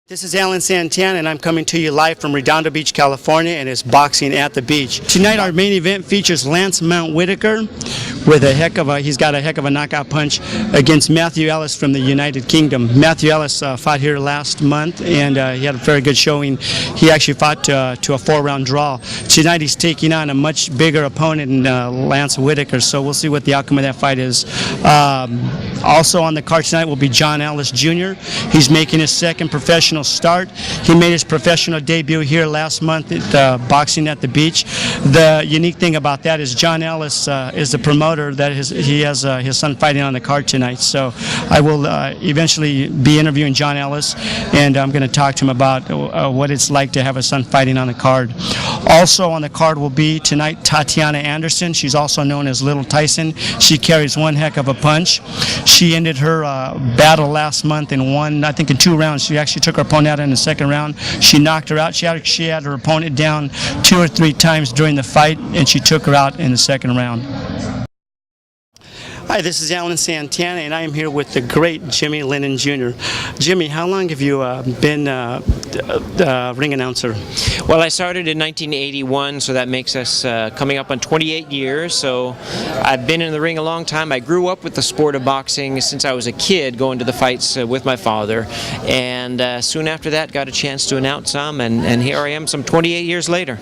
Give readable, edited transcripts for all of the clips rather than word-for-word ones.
This is Alan Santana, and I'm coming to you live from Redondo Beach, California, and it's Boxing at the Beach. Tonight, our main event features Lance Mount Whittaker with he's got a heck of a knockout punch against Matthew Ellis from the United Kingdom. Matthew Ellis fought here last month, and he had a very good showing. He actually fought to a 4-round draw. Tonight, he's taking on a much bigger opponent in Lance Whittaker, so we'll see what the outcome of that fight is. Also on the card tonight will be John Ellis Jr. He's making his second professional start. He made his professional debut here last month at Boxing at the Beach. The unique thing about that is John Ellis is the promoter that he has his son fighting on the card tonight. So I will eventually be interviewing John Ellis, and I'm going to talk to him about what it's like to have a son fighting on the card. Also on the card will be tonight Tatiana Anderson. She's also known as Little Tyson. She carries one heck of a punch. She ended her battle last month in I think in 2 rounds. She actually took her opponent out in the second round. She knocked her out. She had her opponent down 2 or 3 times during the fight, and she took her out in the second round. Hi, this is Alan Santana, and I am here with the great Jimmy Lennon Jr. Jimmy, how long have you been ring announcer? Well, I started in 1981, so that makes us coming up on 28 years. So I've been in the ring a long time. I grew up with the sport of boxing since I was a kid, going to the fights with my father. And soon after that, got a chance to announce some, and here I am some 28 years later.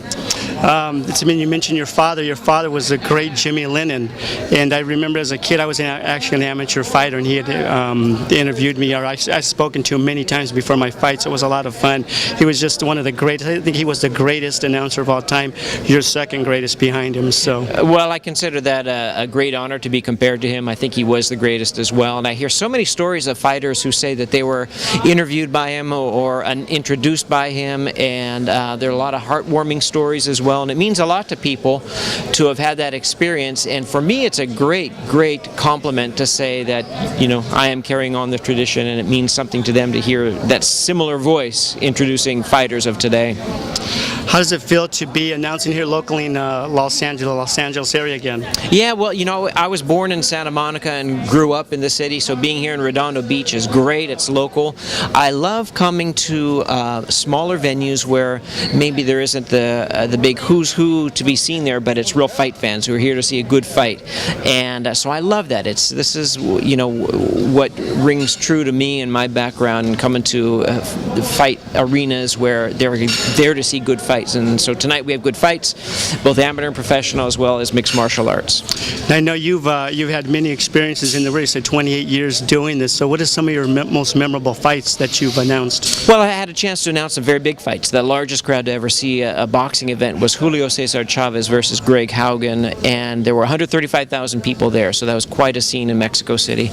You mentioned your father. Your father was the great Jimmy Lennon, and I remember as a kid I was actually an amateur fighter, and he had interviewed me, or I've spoken to him many times before my fights. It was a lot of fun. He was just one of the greatest. I think he was the greatest announcer of all time. You're second greatest behind him. So well, I consider that a great honor to be compared to him. I think he was the greatest as well, and I hear so many stories of fighters who say that they were interviewed by him or introduced by him, and there are a lot of heartwarming stories as well, and it means a lot to people to have had that experience. And for me, it's a great compliment to say that, I am carrying on the tradition, and it means something to them to hear that similar voice introducing fighters of today. How does it feel to be announcing here locally in Los Angeles area again? Yeah, well, I was born in Santa Monica and grew up in the city, so being here in Redondo Beach is great. It's local. I love coming to smaller venues where maybe there isn't the big who's who to be seen there, but it's real fight fans who are here to see a good fight. And so I love that. This is what rings true to me and my background, and coming to fight arenas where they're there to see good fights. And so tonight we have good fights, both amateur and professional, as well as mixed martial arts. I know you've had many experiences in the ring, so 28 years doing this. So what are some of your most memorable fights that you've announced? Well, I had a chance to announce some very big fights. The largest crowd to ever see a boxing event was Julio Cesar Chavez versus Greg Haugen, and there were 135,000 people there, so that was quite a scene in Mexico City.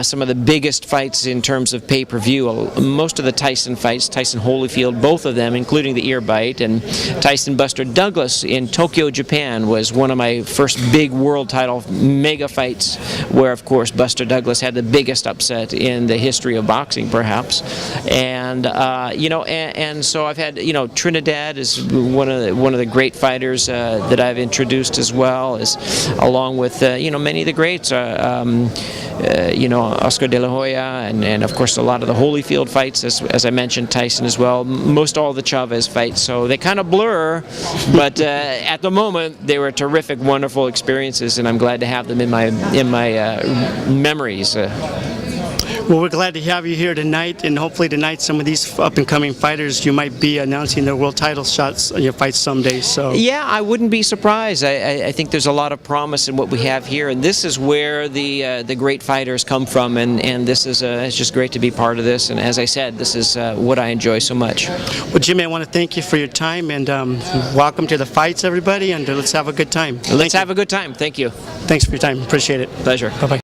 Some of the biggest fights in terms of pay-per-view, most of the Tyson fights, Tyson Holyfield, both of them, including the ear bite, and Tyson Buster Douglas in Tokyo, Japan, was one of my first big world title mega fights, where of course Buster Douglas had the biggest upset in the history of boxing, perhaps. And and so I've had, Trinidad is one of the great fighters that I've introduced as well, along with many of the greats, Oscar De La Hoya, and of course a lot of the Holyfield fights, as I mentioned, Tyson as well, most all the Chavez fights. So they kind of blur, but at the moment they were terrific, wonderful experiences, and I'm glad to have them in my memories. Well, we're glad to have you here tonight, and hopefully tonight some of these up-and-coming fighters, you might be announcing their world title shots in your fights someday. So yeah, I wouldn't be surprised. I think there's a lot of promise in what we have here, and this is where the great fighters come from, and this is it's just great to be part of this. And as I said, this is what I enjoy so much. Well, Jimmy, I want to thank you for your time, and welcome to the fights, everybody, and let's have a good time. Let's have a good time. Thank you. Thanks for your time. Appreciate it. Pleasure. Bye-bye.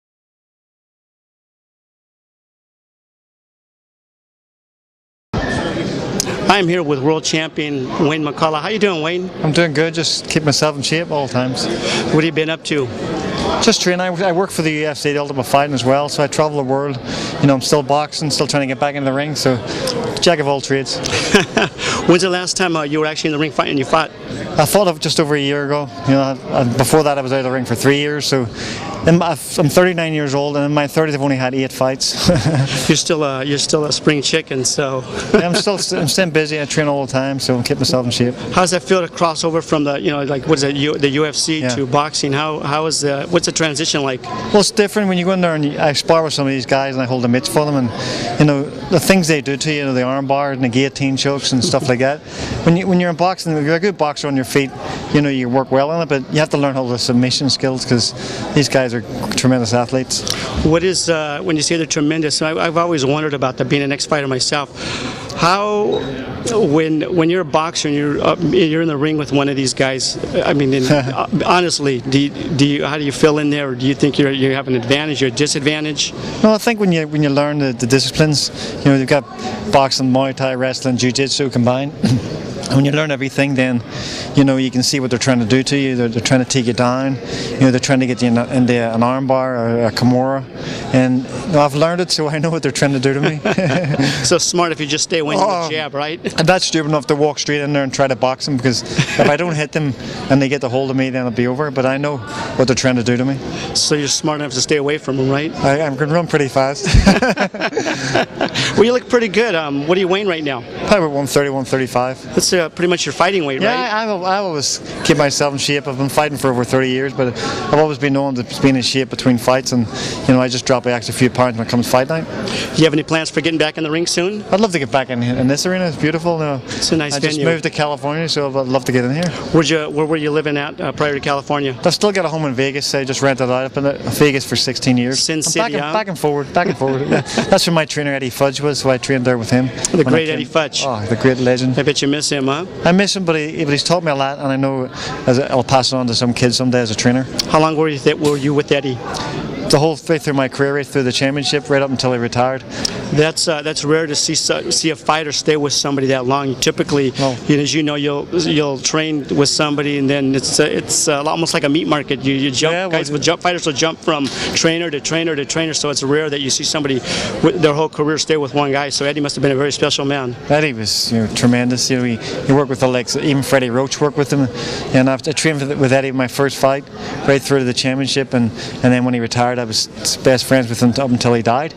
I'm here with world champion Wayne McCullough. How you doing, Wayne? I'm doing good. Just keep myself in shape all the times. What have you been up to? Just training. I work for the UFC, the Ultimate Fighting as well, so I travel the world. I'm still boxing, still trying to get back into the ring, so jack of all trades. When's the last time you were actually in the ring fighting? You fought? I fought just over a year ago. Before that I was out of the ring for 3 years, so I'm 39 years old, and in my 30s I've only had 8 fights. You're still a spring chicken, so. Yeah, I'm staying busy. I train all the time, so I keep myself in shape. How does that feel to cross over from the, like what is it, the UFC to boxing? What's the transition like? Well, it's different when you go in there and I spar with some of these guys and I hold the mitts for them, and the things they do to you, the arm bar and the guillotine chokes and stuff like that. When you're in boxing, if you're a good boxer on your feet, you work well in it, but you have to learn all the submission skills because these guys are tremendous athletes. What is when you say they're tremendous? I've always wondered about that, being an ex-fighter myself. How, when you're a boxer and you're in the ring with one of these guys, I mean, honestly, how do you feel in there, or do you think you have an advantage or a disadvantage? No, I think when you learn the disciplines, you've got boxing, Muay Thai, wrestling, Jiu-Jitsu combined. When you learn everything, then you can see what they're trying to do to you. They're trying to take you down. They're trying to get you into an armbar or a kimura, and I've learned it, so I know what they're trying to do to me. So smart if you just stay away from the jab, right? I'm not stupid enough to walk straight in there and try to box them, because if I don't hit them and they get the hold of me, then it'll be over. But I know what they're trying to do to me. So you're smart enough to stay away from them, right? I'm going to run pretty fast. Well, you look pretty good. What are you weighing right now? Probably 130, 135. That's pretty much your fighting weight, right? Yeah, I always keep myself in shape. I've been fighting for over 30 years, but I've always been known to be in shape between fights, and I just drop an extra few pounds when it comes to fight night. Do you have any plans for getting back in the ring soon? I'd love to get back in this arena. It's beautiful. It's a nice venue. I just moved to California, so I'd love to get in here. Where were you living at prior to California? I've still got a home in Vegas. I just rented out. I've been in Vegas for 16 years. Sin City, back and forward. Yeah. That's where my trainer Eddie Fudge was, so I trained there with him. The great Eddie Fudge. Oh, the great legend. I bet you miss him, huh? I miss him, but he's taught me a lot, and I know I'll pass it on to some kids someday as a trainer. How long were you with Eddie? The whole way through my career, right through the championship, right up until he retired. That's rare to see a fighter stay with somebody that long. Typically, as you know, you'll train with somebody, and then it's almost like a meat market. You jump, fighters will jump from trainer to trainer to trainer. So it's rare that you see somebody with their whole career stay with one guy. So Eddie must have been a very special man. Eddie was tremendous. He worked with the likes, even Freddie Roach worked with him, and I trained with Eddie in my first fight, right through to the championship, and then when he retired, I was best friends with him up until he died.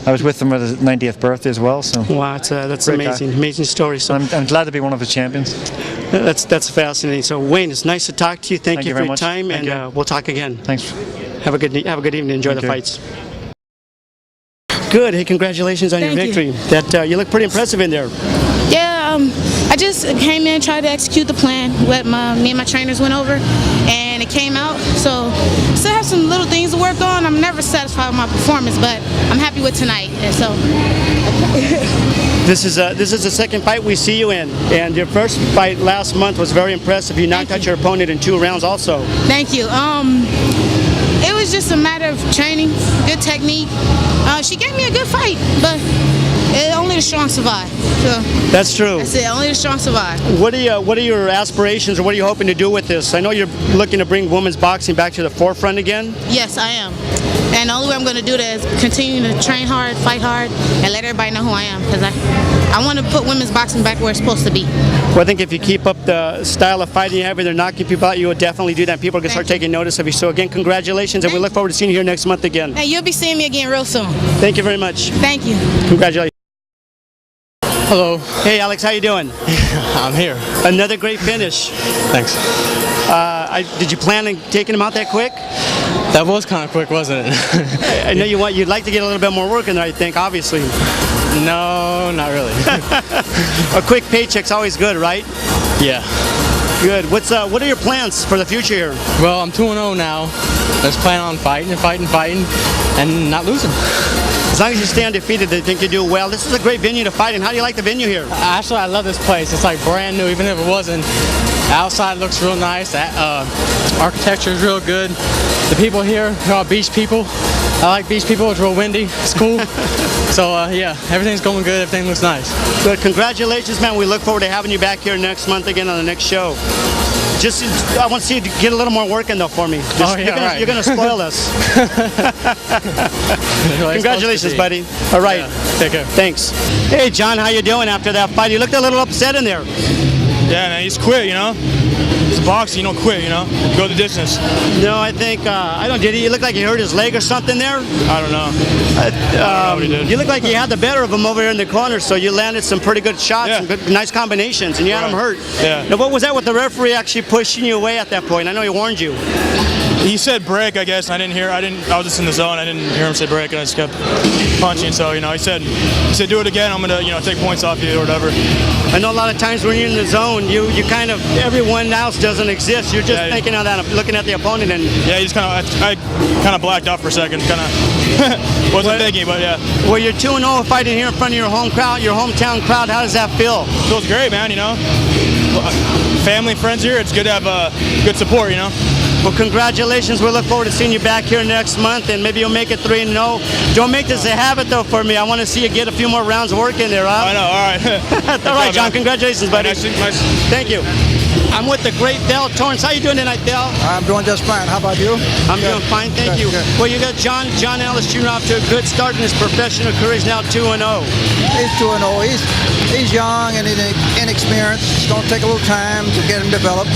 I was with him at his 90th birthday as well. So wow, that's amazing, amazing story. So I'm glad to be one of his champions. That's fascinating. So Wayne, it's nice to talk to you. Thank you for your time, and we'll talk again. Thanks. Have a good evening. Enjoy the fights. Good. Hey, congratulations on your victory. You look pretty impressive in there. Yeah, I just came in, tried to execute the plan. What me and my trainers went over, and it came out. So still have some little things to work on. I'm never satisfied with my performance, but I'm happy with tonight. And so this is the second fight we see you in, and your first fight last month was very impressive. You knocked out your opponent in 2 rounds, also. Thank you. It was just a matter of training, good technique. She gave me a good fight, but only the strong survive. So that's true. That's it. Only the strong survive. What are your aspirations, or what are you hoping to do with this? I know you're looking to bring women's boxing back to the forefront again. Yes, I am. And the only way I'm going to do that is continue to train hard, fight hard, and let everybody know who I am, because I want to put women's boxing back where it's supposed to be. Well, I think if you keep up the style of fighting you have, and they're knocking people out, you will definitely do that. People are going to start taking notice of you. So again, congratulations, and we look forward to seeing you here next month again. Hey, you'll be seeing me again real soon. Thank you very much. Thank you. Congratulations. Hello. Hey, Alex, how you doing? I'm here. Another great finish. Thanks. Did you plan on taking him out that quick? That was kind of quick, wasn't it? I know you'd like to get a little bit more work in there, I think, obviously. No, not really. A quick paycheck's always good, right? Yeah. Good. What are your plans for the future here? Well, I'm 2-0 now. Let's plan on fighting, and not losing. As long as you stay undefeated, I think you do well. This is a great venue to fight in. How do you like the venue here? Actually, I love this place. It's like brand new, even if it wasn't. Outside looks real nice. The architecture is real good. The people here are all beach people. I like beach people. It's real windy. It's cool. So yeah, everything's going good. Everything looks nice. Good. Congratulations, man. We look forward to having you back here next month again on the next show. I want to see you get a little more work in though for me. You're gonna spoil us. Congratulations, buddy. All right. Yeah, take care. Thanks. Hey, John, how you doing after that fight? You looked a little upset in there. Yeah, man, he's quit, It's boxing, you don't quit, Go the distance. No, I think, I don't, did he look like he hurt his leg or something there? I don't know. I don't know what he did. You look like you had the better of him over here in the corner, so you landed some pretty good shots, Yeah. some good, nice combinations, and you had him hurt. Yeah. Now, what was that with the referee actually pushing you away at that point? I know he warned you. He said break, I guess, and I was just in the zone. I didn't hear him say break, and I just kept punching. So, he said, do it again. I'm going to, take points off you or whatever. I know a lot of times when you're in the zone, you kind of, everyone else doesn't exist. You're just thinking of that, looking at the opponent. And yeah, I kind of blacked out for a second. Kind of wasn't thinking, but yeah. Well, you're 2-0 fighting here in front of your home crowd, your hometown crowd. How does that feel? Feels great, man, Family, friends here, it's good to have good support, Well, congratulations. We look forward to seeing you back here next month, and maybe you'll make it 3-0. Don't make this a habit, though, for me. I want to see you get a few more rounds of work in there, huh? I know, all right. All right, John, congratulations, buddy. Nice. Thank you. I'm with the great Thel. Torrance, how you doing tonight, Thel? I'm doing just fine. How about you? I'm doing fine, thank you. Good. Well, you got John Ellis Jr. off to a good start in his professional career. He's now 2-0. He's 2-0. He's young and inexperienced. It's going to take a little time to get him developed,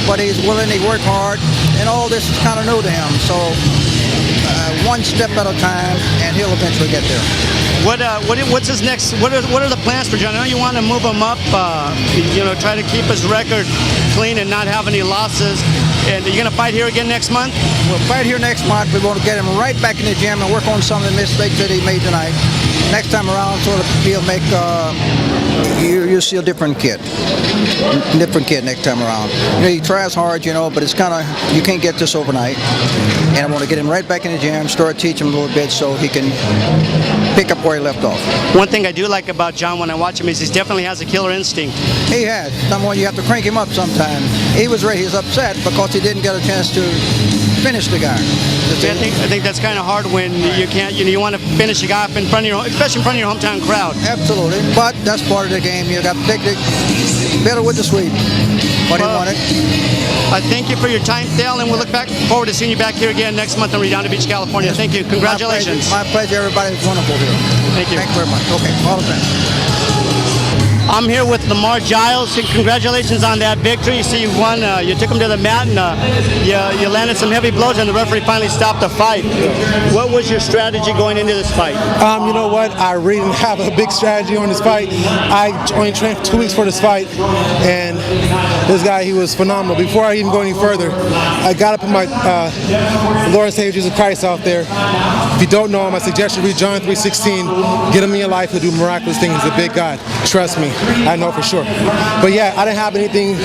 but he's willing. He worked hard, and all this is kind of new to him. So one step at a time, and he'll eventually get there. What's his next? What are the plans for John? I know you want to move him up. Try to keep his record clean and not have any losses. And you're gonna fight here again next month? We'll fight here next month. We're going to get him right back in the gym and work on some of the mistakes that he made tonight. Next time around, he'll make. You'll see a different kid. Next time around. He tries hard, but it's kind of, you can't get this overnight. And I want to get him right back in the gym, start teaching him a little bit so he can pick up where he left off. One thing I do like about John when I watch him is he definitely has a killer instinct. He has. Someone you have to crank him up sometime. He was ready. He was upset because he didn't get a chance to finish the guy. I think that's kind of hard when you can't. You want to finish a guy up in front of especially in front of your hometown crowd. Absolutely, but that's part of the game. You got to take the better with the sweet. But he won it. I thank you for your time, Thel, and we'll look forward to seeing you back here again next month in Redondo Beach, California. Thank you. Congratulations. My pleasure. Everybody's wonderful here. Thank you. Thank you very much. Okay, all the best. I'm here with Lamar Giles. Congratulations on that victory. You see, you won. You took him to the mat, and you landed some heavy blows, and the referee finally stopped the fight. What was your strategy going into this fight? You know what? I really didn't have a big strategy on this fight. I only trained for 2 weeks for this fight, and this guy, he was phenomenal. Before I even go any further, I got up in my Lord and Savior Jesus Christ out there. If you don't know him, I suggest you read John 3:16. Get him in your life. He'll do miraculous things. He's a big God. Trust me. I know for sure. But yeah, I didn't have anything.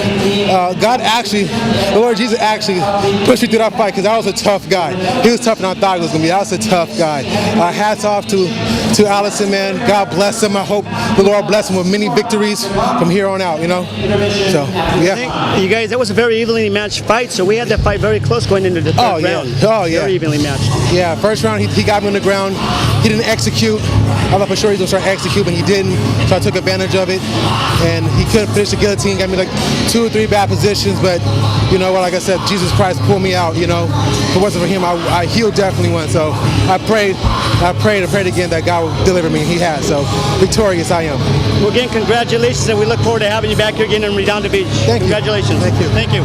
God actually, the Lord Jesus actually pushed me through that fight because I was a tough guy. He was tougher than I thought he was going to be. I was a tough guy. Hats off to Allison, man. God bless him. I hope the Lord bless him with many victories from here on out, So, yeah. You guys, that was a very evenly matched fight, so we had that fight very close going into the third round. Oh, yeah. Very evenly matched. Yeah, first round, he got me on the ground. He didn't execute. I thought for sure he was going to start execute, but he didn't, so I took advantage of it. And he couldn't finish the guillotine, got me like 2 or 3 bad positions, but you know what, like I said, Jesus Christ pulled me out, If it wasn't for him, he'll definitely win. So I prayed again that God would deliver me, and he has. So victorious I am. Well, again, congratulations, and we look forward to having you back here again in Redondo Beach. Congratulations. Thank you. Thank you.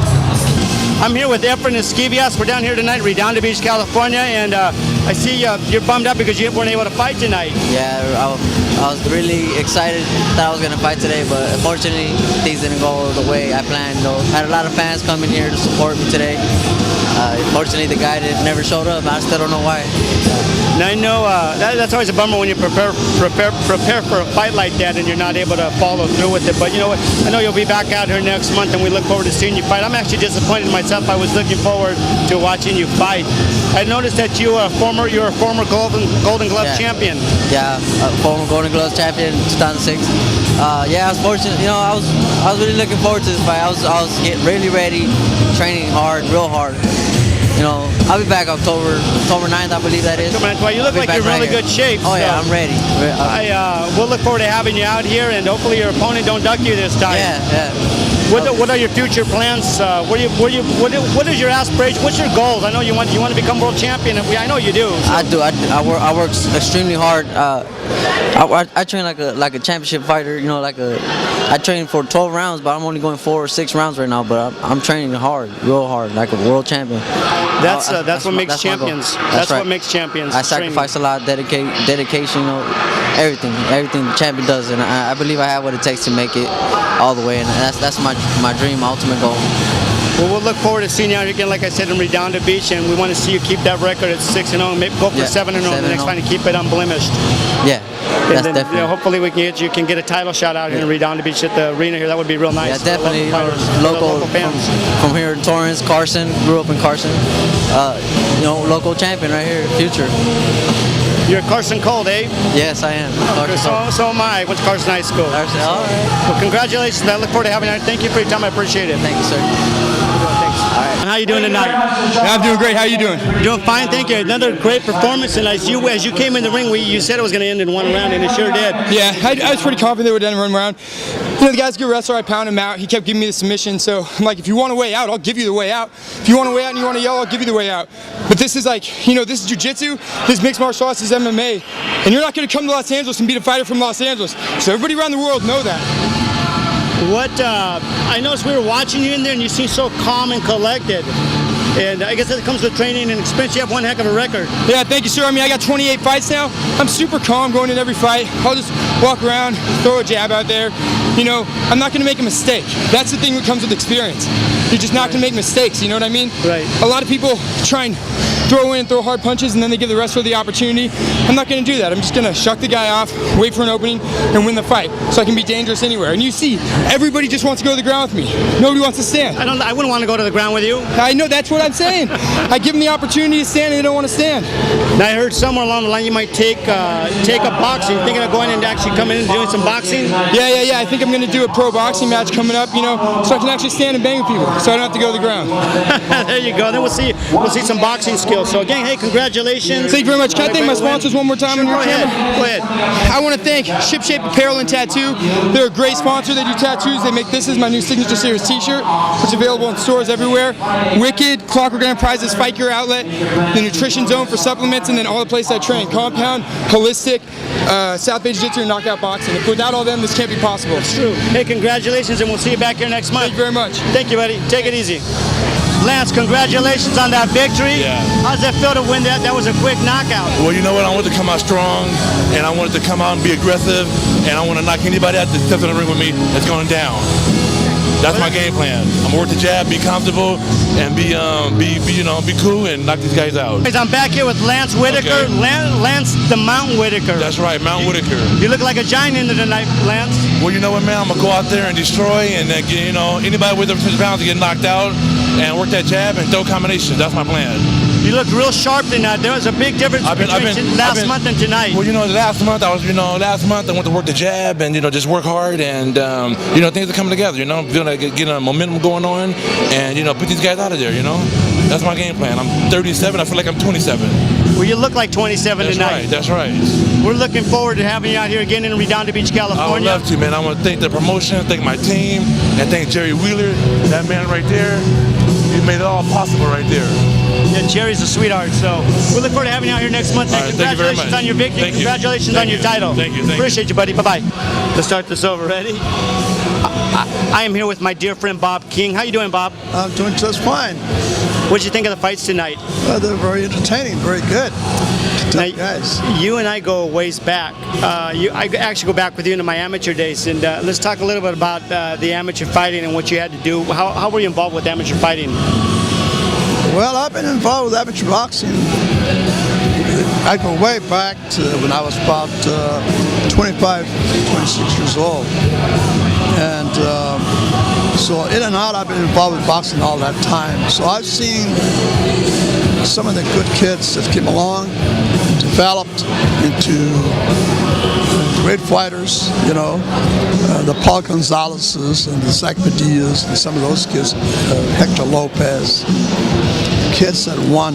I'm here with Efren and Esquivas. We're down here tonight, Redondo Beach, California, and I see you're bummed out because you weren't able to fight tonight. Yeah, I was really excited that I was going to fight today, but unfortunately things didn't go the way I planned. I had a lot of fans coming here to support me today. Unfortunately, the guy never showed up. I still don't know why. Now, I know that's always a bummer when you prepare for a fight like that and you're not able to follow through with it. But you know what? I know you'll be back out here next month, and we look forward to seeing you fight. I'm actually disappointed myself. I was looking forward to watching you fight. I noticed that you're a former Golden Glove champion. Yeah, former Golden Glove champion, 2006. Yeah, I was fortunate. I was really looking forward to this fight. I was getting really ready, training hard, real hard. I'll be back October 9th, I believe that is. Well, you look like you're in really good shape. Oh, yeah, I'm ready. We'll look forward to having you out here, and hopefully your opponent don't duck you this time. Yeah. What are your future plans? What is your aspiration? What's your goals? I know you want to become world champion. I know you do. So. I do. I work extremely hard. I train like a championship fighter. You know, I train for 12 rounds, but I'm only going 4 or 6 rounds right now. But I'm training hard, real hard, like a world champion. That's what makes champions. That's what makes champions. I sacrifice a lot, dedication, you know, everything the champion does, and I believe I have what it takes to make it all the way, and that's my dream, my ultimate goal. Well, we'll look forward to seeing you out again, like I said, in Redondo Beach, and we want to see you keep that record at 6-0, maybe go for 7-0 the next time and keep it unblemished. Yeah, that's then, definitely. Hopefully you can get a title shot out here in Redondo Beach at the arena here. That would be real nice. Yeah, definitely. Local fans from here in Torrance, Carson. Grew up in Carson. Local champion right here, future. You're Carson Cold, eh? Yes, I am. So am I. Went to Carson High School. All right. Well, congratulations. I look forward to having you. Thank you for your time. I appreciate it. Thank you, sir. All right. How you doing tonight? Yeah, I'm doing great. How you doing? Doing fine, thank you. Another great performance, and as you came in the ring, you said it was going to end in 1 round, and it sure did. Yeah, I was pretty confident they would end in 1 round. You know, the guy's a good wrestler. I pounded him out. He kept giving me the submission, so I'm like, if you want a way out, I'll give you the way out. If you want a way out and you want to yell, I'll give you the way out. But this is like, you know, this is jiu-jitsu, this mixed martial arts, this is MMA, and you're not going to come to Los Angeles and beat a fighter from Los Angeles. So everybody around the world know that. I noticed we were watching you in there, and you seem so calm and collected. And I guess that comes with training and experience. You have one heck of a record. Yeah, thank you, sir. I mean, I got 28 fights now. I'm super calm going in every fight. I'll just walk around, throw a jab out there. You know, I'm not going to make a mistake. That's the thing that comes with experience. You're just not going to make mistakes, you know what I mean? Right. A lot of people try and throw in and throw hard punches, and then they give the wrestler the opportunity. I'm not going to do that. I'm just going to shuck the guy off, wait for an opening, and win the fight. So I can be dangerous anywhere. And you see, everybody just wants to go to the ground with me. Nobody wants to stand. I wouldn't want to go to the ground with you. I know, that's what I'm saying. I give them the opportunity to stand, and they don't want to stand. Now, I heard somewhere along the line you might take up boxing. You thinking of going and actually coming in and doing some boxing? Yeah. I think I'm going to do a pro boxing match coming up, you know, so I can actually stand and bang with people, so I don't have to go to the ground. There you go. Then we'll see some boxing skills. So again, hey, congratulations. Thank you very much. Can I thank my sponsors one more time? Sure, on your channel? Go ahead. I want to thank Shipshape Apparel and Tattoo. They're a great sponsor. They do tattoos. They make this is my new Signature Series t-shirt, which is available in stores everywhere. Wicked, Clockwork Enterprises, Fight Gear Outlet, the Nutrition Zone for supplements, and then all the places I train. Compound, Holistic, South Bay Jiu-Jitsu, and Knockout Boxing. Without all them, this can't be possible. That's true. Hey, congratulations, and we'll see you back here next month. Thank you very much. Thank you, buddy. Take it easy. Lance, congratulations on that victory. Yeah. How does that feel to win that? That was a quick knockout. Well, you know what? I wanted to come out strong, and I wanted to come out and be aggressive, and I want to knock anybody out that steps in the ring with me that's going down. That's my game plan. I'm gonna work the jab, be comfortable, and be cool and knock these guys out. I'm back here with Lance Whittaker. Okay. Lance the Mountain Whittaker. That's right, Mount Whittaker. You look like a giant into the night, Lance. Well, you know what, man? I'm gonna go out there and destroy, and then anybody with over 50 pounds to get knocked out, and work that jab and throw combinations. That's my plan. You look real sharp tonight. There was a big difference between last month and tonight. Well, last month I went to work the jab and just work hard, and things are coming together. Get a momentum going on, and put these guys out of there. That's my game plan. I'm 37. I feel like I'm 27. Well, you look like 27 tonight. That's right. We're looking forward to having you out here again in Redondo Beach, California. I would love to, man. I want to thank the promotion, thank my team, and thank Jerry Wheeler, that man right there. He made it all possible right there. Yeah, Jerry's a sweetheart, so we look forward to having you out here next month. Right, congratulations on your victory. Thank you. Congratulations on your title. Thank you. Appreciate you, buddy. Bye-bye. Let's start this over. Ready? I am here with my dear friend Bob King. How you doing, Bob? I'm doing just fine. What did you think of the fights tonight? They're very entertaining, very good. Tough guys. You and I go ways back. I actually go back with you into my amateur days, and let's talk a little bit about the amateur fighting and what you had to do. How were you involved with amateur fighting? Well, I've been involved with amateur boxing. I go way back to when I was about 25, 26 years old. And so in and out, I've been involved with boxing all that time. So I've seen some of the good kids that came along, developed into great fighters, the Paul Gonzalez's and the Zach Padillas and some of those kids, Hector Lopez, kids that won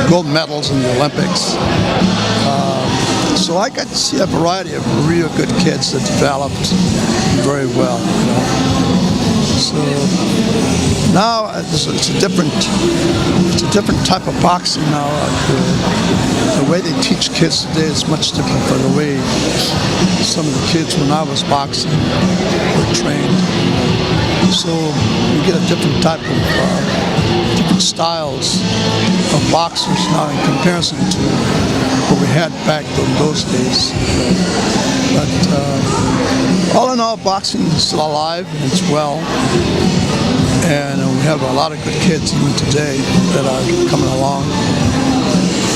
gold medals in the Olympics. So I got to see a variety of real good kids that developed very well. So now it's a different type of boxing now. The way they teach kids today is much different from the way some of the kids when I was boxing were trained. So you get a different type of different styles of boxers now in comparison to what we had back in those days. But all in all, boxing is still alive and it's well. And we have a lot of good kids even today that are coming along.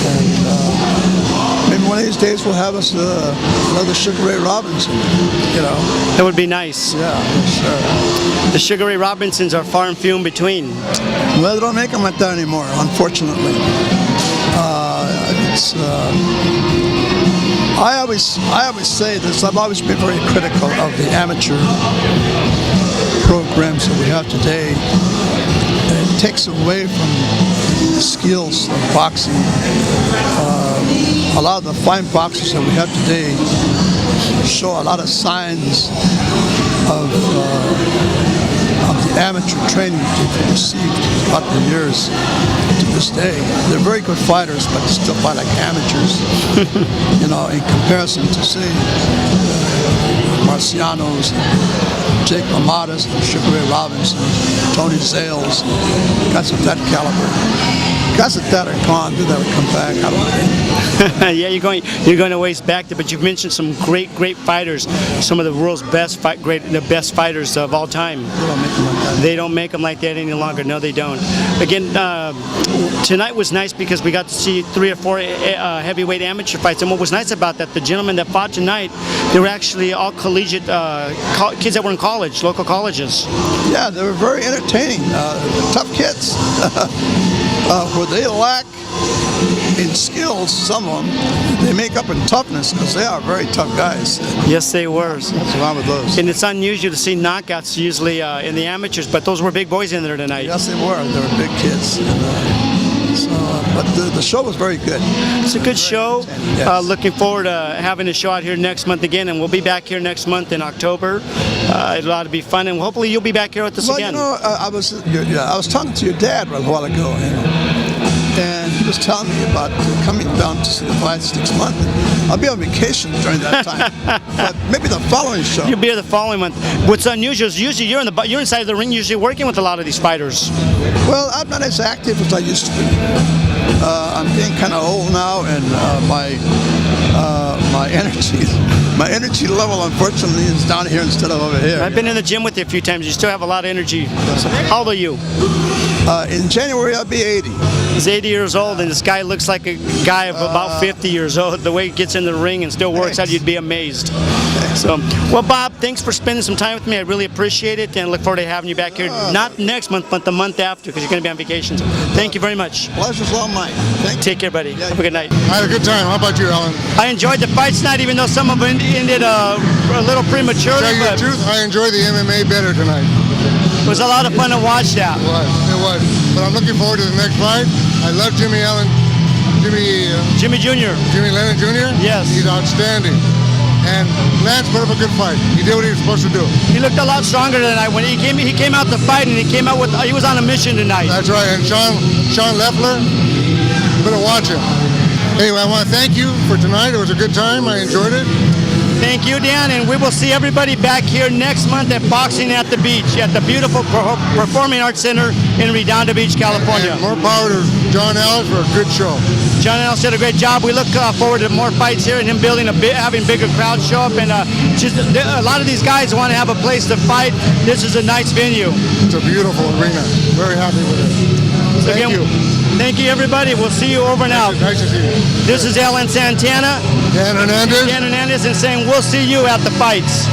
And maybe one of these days we'll have us another Sugar Ray Robinson, you know. That would be nice. Yeah, sure. The Sugar Ray Robinsons are far and few in between. Well, they don't make them like that anymore, unfortunately. I always say this. I've always been very critical of the amateur programs that we have today. It takes away from the skills of boxing. A lot of the fine boxers that we have today show a lot of signs of the amateur training they've received throughout the years to this day. They're very good fighters, but they still fight like amateurs. You know, in comparison to, say, Marcianos, Jake LaMotta's, Sugar Ray Robinson, Tony Zales, guys of that caliber. Guys like that are gone. Do that or come back? I don't think. Yeah, you're going to waste back there, but you've mentioned some great fighters, some of the world's best the best fighters of all time. They don't make them like that any longer. No, they don't. Again, tonight was nice because we got to see 3 or 4 heavyweight amateur fights, and what was nice about that, the gentlemen that fought tonight, they were actually all collegiate kids that were in college, local colleges. Yeah, they were very entertaining. Tough kids. Where they lack in skills, some of them, they make up in toughness because they are very tough guys. Yes, they were. What's wrong with those? And it's unusual to see knockouts usually in the amateurs, but those were big boys in there tonight. Yes, they were. They were big kids. But the show was very good. It's a good show. Yes. Looking forward to having a show out here next month again, and we'll be back here next month in October. It ought to be fun, and hopefully you'll be back here with us again. You know, I was talking to your dad a while ago, and he was telling me about coming down to see the fights next month. I'll be on vacation during that time, but maybe the following show. You'll be here the following month. What's unusual is usually you're inside the ring, usually working with a lot of these fighters. Well, I'm not as active as I used to be. I'm getting kind of old now, and my energy level, unfortunately, is down here instead of over here. I've been in the gym with you a few times. You still have a lot of energy. How old are you? In January, I'll be 80. He's 80 years old, and this guy looks like a guy of about 50 years old. The way he gets in the ring and still works out, you'd be amazed. So, well, Bob, thanks for spending some time with me. I really appreciate it, and look forward to having you back here. Not next month, but the month after, because you're going to be on vacation. So, thank you very much. Pleasure's all mine. Take care, buddy. Have a good night. I had a good time. How about you, Alan? I enjoyed the fights tonight, even though some of them ended a little prematurely. To tell you the truth, I enjoyed the MMA better tonight. It was a lot of fun to watch that. It was. But I'm looking forward to the next fight. I love Jimmy Lennon Jr. Yes. He's outstanding. And Lance put up a good fight. He did what he was supposed to do. He looked a lot stronger tonight. When he came out to fight, and he was on a mission tonight. That's right. And Sean Leffler, better watch him. Anyway, I want to thank you for tonight. It was a good time. I enjoyed it. Thank you, Dan, and we will see everybody back here next month at Boxing at the Beach at the beautiful Performing Arts Center in Redondo Beach, California. And more power to John Ellis for a good show. John Ellis did a great job. We look forward to more fights here and him having bigger crowds show up. And just a lot of these guys want to have a place to fight. This is a nice venue. It's a beautiful arena. Very happy with it. Thank you. Thank you, everybody. We'll see you over and out. Nice to see you. This is Alan Santana. Dan Hernandez. And saying we'll see you at the fights.